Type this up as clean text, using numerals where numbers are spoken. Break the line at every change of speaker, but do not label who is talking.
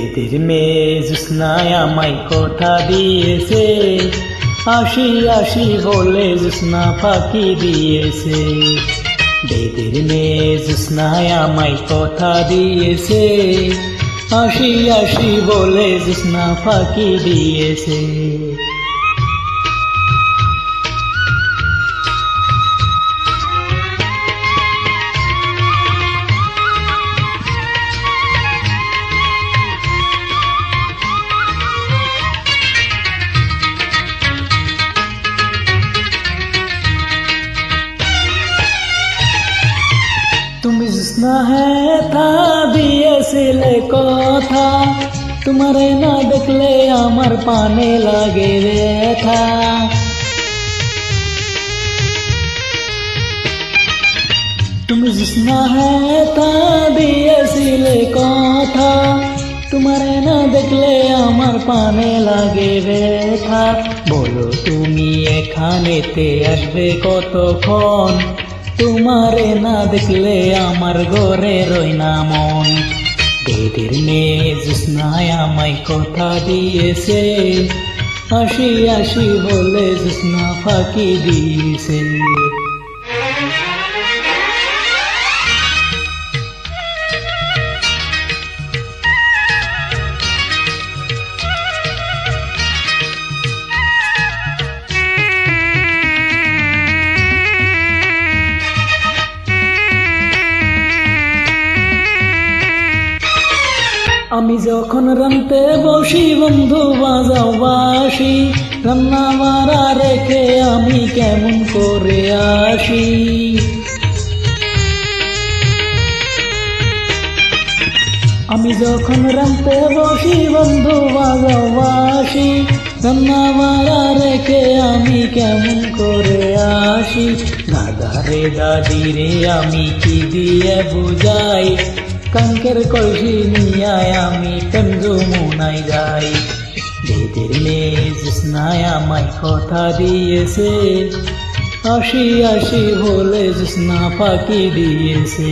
বেদের মেয়ে জ্যোৎস্নায় আমায় কথা দিয়েছে, আসি আসি বলে জ্যোৎস্না ফাঁকি দিয়েছে। বেদের মেয়ে জ্যোৎস্নায় আমায় কথা দিয়েছে, আসি আসি বলে জ্যোৎস্না ফাঁকি দিয়েছে। তুমি জ্যোৎস্না হ্যাঁ থা দিয়েছিলে কথা, তোমারে না দেখলে আমার পানে লাগে ব্যথা। তুমি জ্যোৎস্না হ্যাঁ থা দিয়েছিলে কথা, তোমারে না দেখলে আমার পানে লাগে ব্যথা। বলো তুমি এখানেতে আসবে কতক্ষণ, তোমারে না দেখলে আমার ঘরে রই না মন। বেদের মেয়ে জ্যোৎস্নায় আমায় কথা দিয়েছে, আসি আসি বলে জ্যোৎস্না ফাঁকি দিয়েছে। আমি যখন রান্তে বসি বন্ধু বাজাও বাসি, রান্না মারা রেখে আমি কেমন করে আসি। আমি যখন রান্তে বসি বন্ধু বাজাও বাসি, রান্না মারা রেখে আমি কেমন করে আসি। দাদারে দাদি রে আমি কি দিয়ে বুঝাই, কাঙ্কের কলসি নিয়ায় আমি যমুনায় যাই। বেদের মেয়ে জ্যোৎস্নায় আমায় কথা দিয়েছে, আসি আসি বলে জ্যোৎস্না ফাঁকি দিয়েছে।